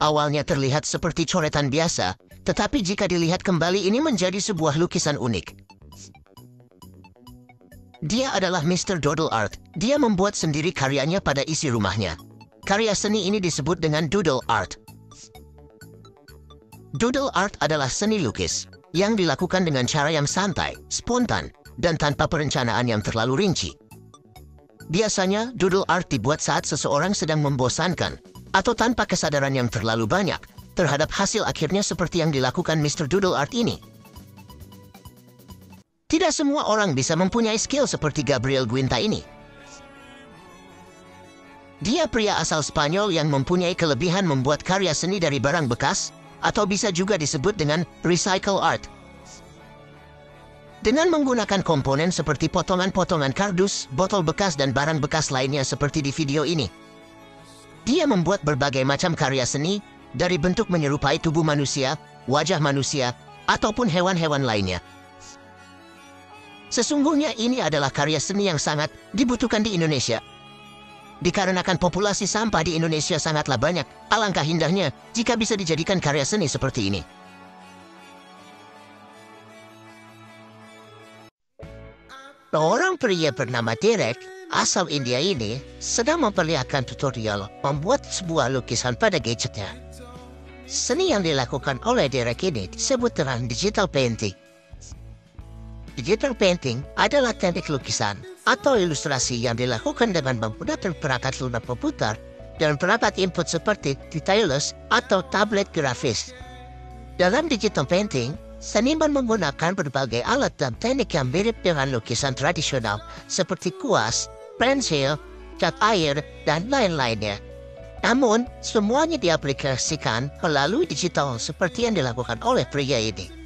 awalnya terlihat seperti coretan biasa, tetapi jika dilihat kembali ini menjadi sebuah lukisan unik. Dia adalah Mr. Doodle Art. Dia membuat sendiri karyanya pada isi rumahnya. Karya seni ini disebut dengan Doodle Art. Doodle Art adalah seni lukis yang dilakukan dengan cara yang santai, spontan, dan tanpa perencanaan yang terlalu rinci. Biasanya, Doodle Art dibuat saat seseorang sedang membosankan atau tanpa kesadaran yang terlalu banyak terhadap hasil akhirnya seperti yang dilakukan Mr. Doodle Art ini. Tidak semua orang bisa mempunyai skill seperti Gabriel Guinta ini. Dia pria asal Spanyol yang mempunyai kelebihan membuat karya seni dari barang bekas, atau bisa juga disebut dengan recycle art. Dengan menggunakan komponen seperti potongan-potongan kardus, botol bekas dan barang bekas lainnya seperti di video ini. Dia membuat berbagai macam karya seni, dari bentuk menyerupai tubuh manusia, wajah manusia, ataupun hewan-hewan lainnya. Sesungguhnya ini adalah karya seni yang sangat dibutuhkan di Indonesia. Dikarenakan populasi sampah di Indonesia sangatlah banyak, alangkah indahnya jika bisa dijadikan karya seni seperti ini. Seorang pria bernama Derek, asal India ini, sedang memperlihatkan tutorial membuat sebuah lukisan pada gadgetnya. Seni yang dilakukan oleh Derek ini disebut dengan digital painting. Digital painting adalah teknik lukisan atau ilustrasi yang dilakukan dengan menggunakan perangkat lunak komputer dan perangkat input seperti stylus atau tablet grafis. Dalam digital painting, seniman menggunakan berbagai alat dan teknik yang mirip dengan lukisan tradisional seperti kuas, pensil, cat air, dan lain-lainnya. Namun, semuanya diaplikasikan melalui digital seperti yang dilakukan oleh pria ini.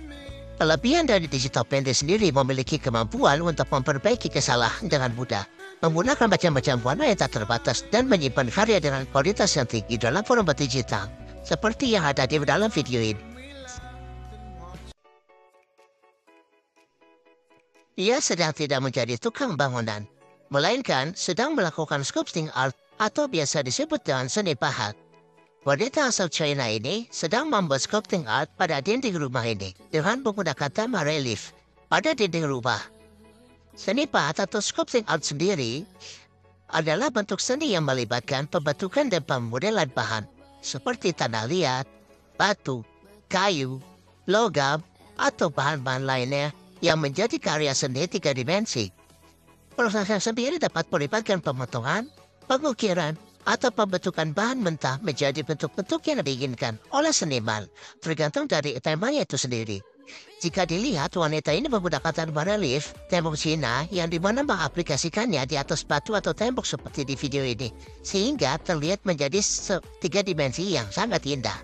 Kelebihan dari digital painting sendiri memiliki kemampuan untuk memperbaiki kesalahan dengan mudah, menggunakan macam-macam warna yang tak terbatas dan menyimpan karya dengan kualitas yang tinggi dalam format digital, seperti yang ada di dalam video ini. Ia sedang tidak menjadi tukang bangunan, melainkan sedang melakukan sculpting art atau biasa disebut dengan seni pahat. Wanita asal China ini sedang membuat sculpting art pada dinding rumah ini dengan menggunakan tema relief pada dinding rumah. Seni pahat atau sculpting art sendiri adalah bentuk seni yang melibatkan pembentukan dan pemodelan bahan seperti tanah liat, batu, kayu, logam, atau bahan-bahan lainnya yang menjadi karya seni 3 dimensi. Prosesnya sendiri dapat melibatkan pemotongan, pengukiran, atau pembentukan bahan mentah menjadi bentuk-bentuk yang diinginkan oleh seniman, tergantung dari temanya itu sendiri. Jika dilihat, wanita ini menggunakan tema relief, tembok Cina, yang dimana mengaplikasikannya di atas batu atau tembok seperti di video ini, sehingga terlihat menjadi 3 dimensi yang sangat indah.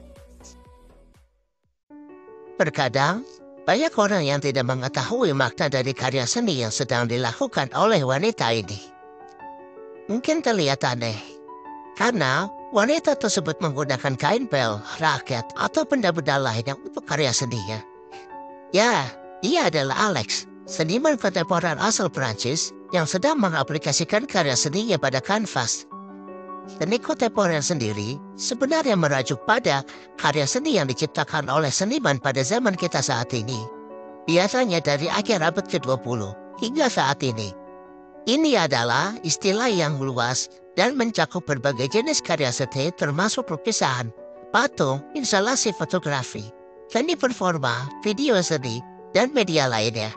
Terkadang, banyak orang yang tidak mengetahui makna dari karya seni yang sedang dilakukan oleh wanita ini. Mungkin terlihat aneh, karena wanita tersebut menggunakan kain pel, raket, atau benda-benda lain yang untuk karya seninya. Ya, dia adalah Alex, seniman kontemporer asal Prancis yang sedang mengaplikasikan karya seninya pada kanvas. Seni kontemporer sendiri sebenarnya merujuk pada karya seni yang diciptakan oleh seniman pada zaman kita saat ini. Biasanya dari akhir abad ke-20 hingga saat ini. Ini adalah istilah yang luas dan mencakup berbagai jenis karya seni termasuk lukisan, patung, instalasi fotografi, seni performa, video seni, dan media lainnya.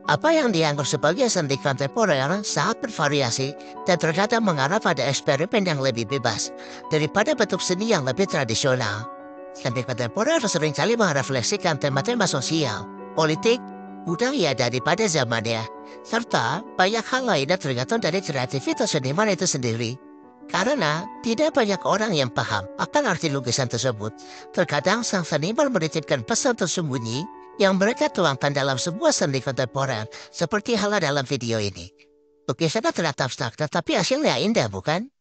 Apa yang dianggap sebagai seni kontemporer sangat bervariasi dan terkadang mengarah pada eksperimen yang lebih bebas daripada bentuk seni yang lebih tradisional. Seni kontemporer seringkali merefleksikan tema-tema sosial, politik, budaya daripada zamannya, serta banyak hal lainnya tergantung dari kreativitas seniman itu sendiri. Karena tidak banyak orang yang paham akan arti lukisan tersebut, terkadang sang seniman menitipkan pesan tersembunyi yang mereka tuangkan dalam sebuah seni kontemporer, seperti halnya dalam video ini. Lukisannya terlihat abstrak, tetapi hasilnya indah, bukan?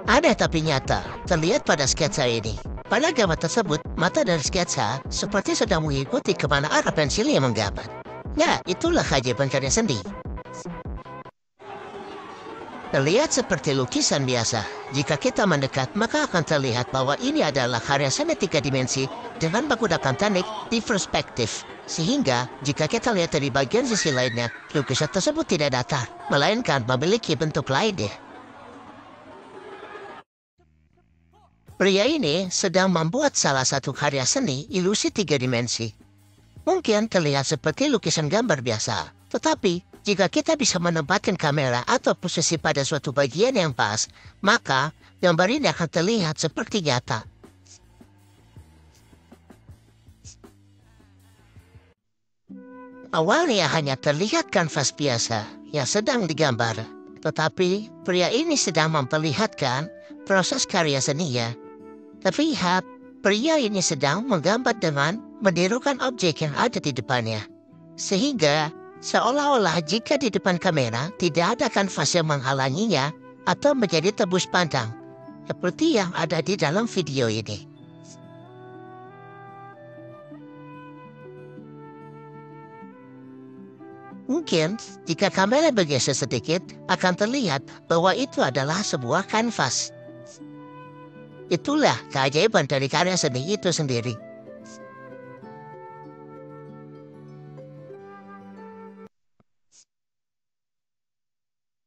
Ada tapi nyata, terlihat pada sketsa ini. Pada gambar tersebut, mata dari sketsa seperti sedang mengikuti kemana arah pensil yang menggambar. Ya, itulah keajaiban karya seni. Terlihat seperti lukisan biasa, Jika kita mendekat, maka akan terlihat bahwa ini adalah karya seni 3 dimensi dengan menggunakan teknik di perspektif. Sehingga, jika kita lihat dari bagian sisi lainnya, lukisan tersebut tidak datar, melainkan memiliki bentuk lainnya. Pria ini sedang membuat salah satu karya seni ilusi 3 dimensi. Mungkin terlihat seperti lukisan gambar biasa, tetapi jika kita bisa menempatkan kamera atau posisi pada suatu bagian yang pas, maka gambar ini akan terlihat seperti nyata. Awalnya hanya terlihat kanvas biasa yang sedang digambar, tetapi pria ini sedang memperlihatkan proses karya seninya. Terlihat, pria ini sedang menggambar dengan menirukan objek yang ada di depannya. Sehingga, seolah-olah jika di depan kamera tidak ada kanvas yang menghalanginya atau menjadi tebus pandang, seperti yang ada di dalam video ini. Mungkin, jika kamera bergeser sedikit, akan terlihat bahwa itu adalah sebuah kanvas. Itulah keajaiban dari karya seni itu sendiri.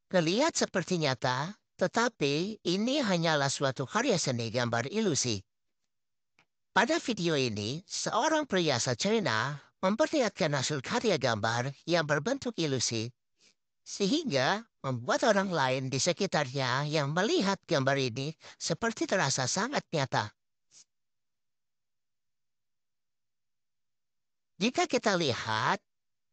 Terlihat seperti nyata, tetapi ini hanyalah suatu karya seni gambar ilusi. Pada video ini, seorang pria asal China memperlihatkan hasil karya gambar yang berbentuk ilusi, sehingga membuat orang lain di sekitarnya yang melihat gambar ini seperti terasa sangat nyata. Jika kita lihat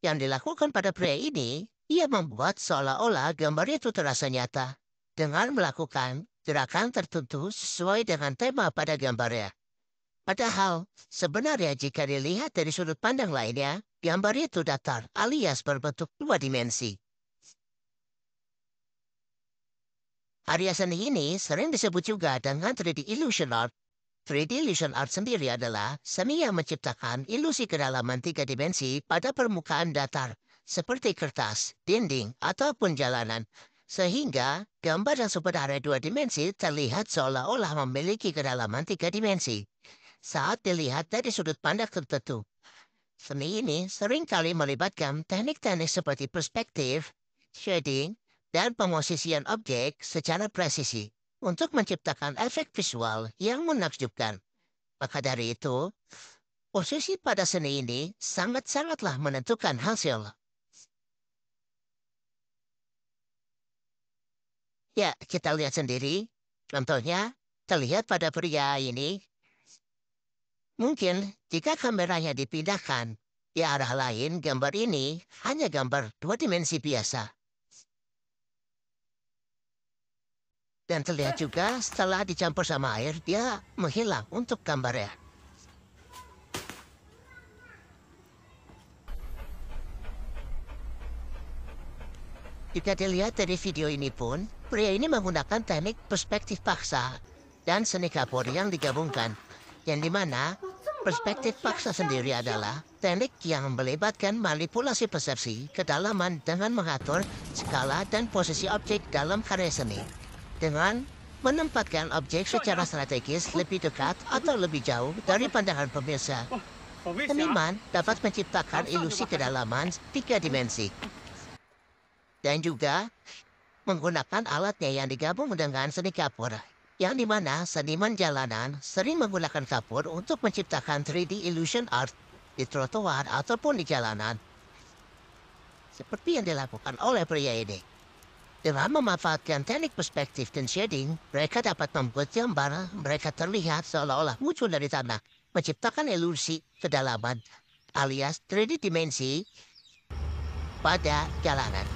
yang dilakukan pada pria ini, ia membuat seolah-olah gambar itu terasa nyata dengan melakukan gerakan tertentu sesuai dengan tema pada gambarnya. Padahal, sebenarnya jika dilihat dari sudut pandang lainnya, gambar itu datar alias berbentuk 2 dimensi. Karya seni ini sering disebut juga dengan 3D illusion art. 3D illusion art sendiri adalah seni yang menciptakan ilusi kedalaman 3 dimensi pada permukaan datar, seperti kertas, dinding, ataupun jalanan. Sehingga gambar yang sebenarnya 2 dimensi terlihat seolah-olah memiliki kedalaman 3 dimensi saat dilihat dari sudut pandang tertentu. Seni ini seringkali melibatkan teknik-teknik seperti perspektif, shading, dan pemosisian objek secara presisi untuk menciptakan efek visual yang menakjubkan. Maka dari itu, posisi pada seni ini sangat-sangatlah menentukan hasil. Ya, kita lihat sendiri. Contohnya, terlihat pada pria ini. Mungkin jika kameranya dipindahkan di arah lain, gambar ini hanya gambar 2 dimensi biasa. Dan terlihat juga setelah dicampur sama air, dia menghilang untuk gambarnya. Jika dilihat dari video ini pun, pria ini menggunakan teknik perspektif paksa dan seni kapur yang digabungkan. Yang dimana perspektif paksa sendiri adalah teknik yang melibatkan manipulasi persepsi kedalaman dengan mengatur skala dan posisi objek dalam karya seni. Dengan menempatkan objek secara strategis lebih dekat atau lebih jauh dari pandangan pemirsa. Seniman dapat menciptakan ilusi kedalaman 3 dimensi. Dan juga menggunakan alatnya yang digabung dengan seni kapur. Yang dimana seniman jalanan sering menggunakan kapur untuk menciptakan 3D illusion art di trotoar ataupun di jalanan. Seperti yang dilakukan oleh pria ini. Dengan memanfaatkan teknik perspektif dan shading, mereka dapat membuat gambar mereka terlihat seolah-olah muncul dari tanah, menciptakan ilusi kedalaman alias 3D dimensi pada jalanan.